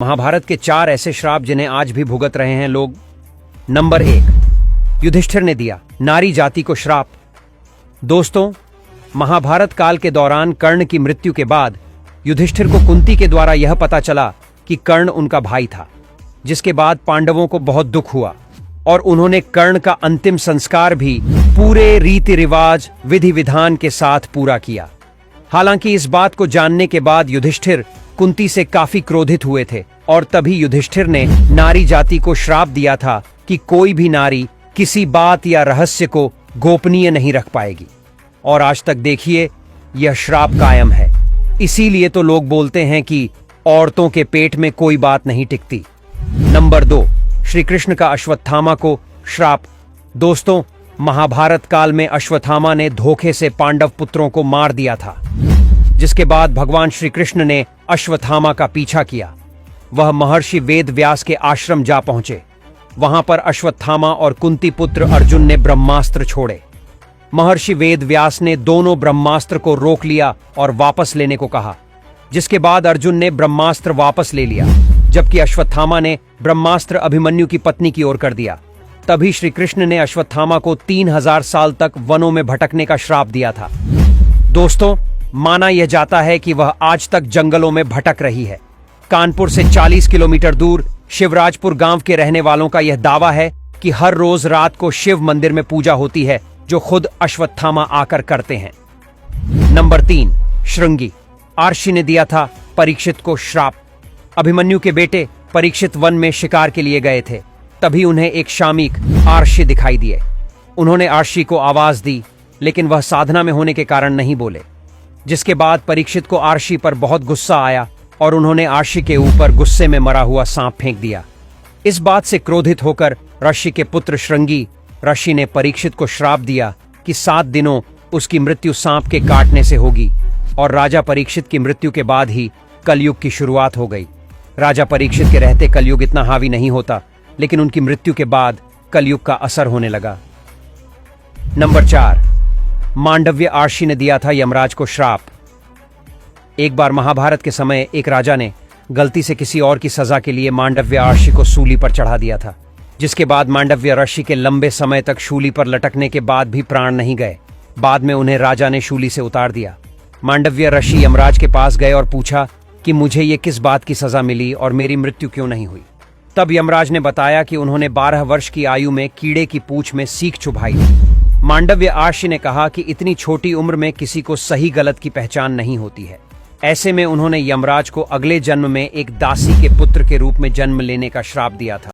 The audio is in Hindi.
महाभारत के 4 ऐसे श्राप जिन्हें आज भी भुगत रहे हैं लोग। नंबर 1, युधिष्ठिर ने दिया नारी जाति को श्राप। दोस्तों, महाभारत काल के दौरान कर्ण की मृत्यु के बाद युधिष्ठिर को कुंती के द्वारा यह पता चला कि कर्ण उनका भाई था, जिसके बाद पांडवों को बहुत दुख हुआ और उन्होंने कर्ण का अंतिम संस्कार भी पूरे रीति रिवाज विधि विधान के साथ पूरा किया। हालांकि इस बात को जानने के बाद युधिष्ठिर कुंती से काफी क्रोधित हुए थे और तभी युधिष्ठिर ने नारी जाति को श्राप दिया था कि कोई भी नारी किसी बात या रहस्य को गोपनीय नहीं रख पाएगी। और आज तक देखिए, यह श्राप कायम है। इसीलिए तो लोग बोलते हैं कि औरतों के पेट में कोई बात नहीं टिकती। नंबर 2, श्री कृष्ण का अश्वत्थामा को श्राप। दोस्तों, महाभारत काल में अश्वत्थामा ने धोखे से पांडव पुत्रों को मार दिया था, जिसके बाद भगवान श्री कृष्ण ने अश्वत्थामा का पीछा किया। वह महर्षि वेद व्यास के आश्रम जा पहुंचे। वहां पर अश्वत्थामा और कुंती पुत्र अर्जुन ने ब्रह्मास्त्र छोड़े। महर्षि वेद व्यास ने दोनों ब्रह्मास्त्र को रोक लिया और वापस लेने को कहा, जिसके बाद अर्जुन ने ब्रह्मास्त्र वापस ले लिया, जबकि अश्वत्थामा ने ब्रह्मास्त्र अभिमन्यु की पत्नी की ओर कर दिया। तभी श्री कृष्ण ने अश्वत्थामा को 3000 साल तक वनों में भटकने का श्राप दिया था। दोस्तों, माना यह जाता है कि वह आज तक जंगलों में भटक रही है। कानपुर से 40 किलोमीटर दूर शिवराजपुर गांव के रहने वालों का यह दावा है कि हर रोज रात को शिव मंदिर में पूजा होती है, जो खुद अश्वत्थामा आकर करते हैं। नंबर 3, श्रृंगी। आर्षि ने दिया था परीक्षित को श्राप। अभिमन्यु के बेटे परीक्षित वन में शिकार के लिए गए थे। तभी उन्हें एक शामीक आर्षि दिखाई दिए। उन्होंने आर्षि को आवाज दी, लेकिन वह साधना में होने के कारण नहीं बोले, जिसके बाद परीक्षित को आर्षि पर बहुत गुस्सा आया और उन्होंने आर्षि के ऊपर गुस्से में मरा हुआ सांप फेंक दिया। इस बात से क्रोधित होकर ऋषि के पुत्र श्रृंगी ऋषि ने परीक्षित को श्राप दिया कि 7 दिनों उसकी मृत्यु सांप के काटने से होगी। और राजा परीक्षित की मृत्यु के बाद ही कलयुग की शुरुआत हो गई। राजा परीक्षित के रहते कलयुग इतना हावी नहीं होता, लेकिन उनकी मृत्यु के बाद कलयुग का असर होने लगा। नंबर 4, मांडव्य। आर्षि ने दिया था यमराज को श्राप। एक बार महाभारत के समय एक राजा ने गलती से किसी और की सजा के लिए मांडव्य आर्षि को सूली पर चढ़ा दिया था, जिसके बाद मांडव्य ऋषि के लंबे समय तक शूली पर लटकने के बाद भी प्राण नहीं गए। बाद में उन्हें राजा ने शूली से उतार दिया। मांडव्य ऋषि यमराज के पास गए और पूछा कि मुझे ये किस बात की सजा मिली और मेरी मृत्यु क्यों नहीं हुई। तब यमराज ने बताया कि उन्होंने 12 वर्ष की आयु में कीड़े की पूंछ में सीख चुभाई थी। मांडव्य आर्षि ने कहा कि इतनी छोटी उम्र में किसी को सही गलत की पहचान नहीं होती है। ऐसे में उन्होंने यमराज को अगले जन्म में एक दासी के पुत्र के रूप में जन्म लेने का श्राप दिया था।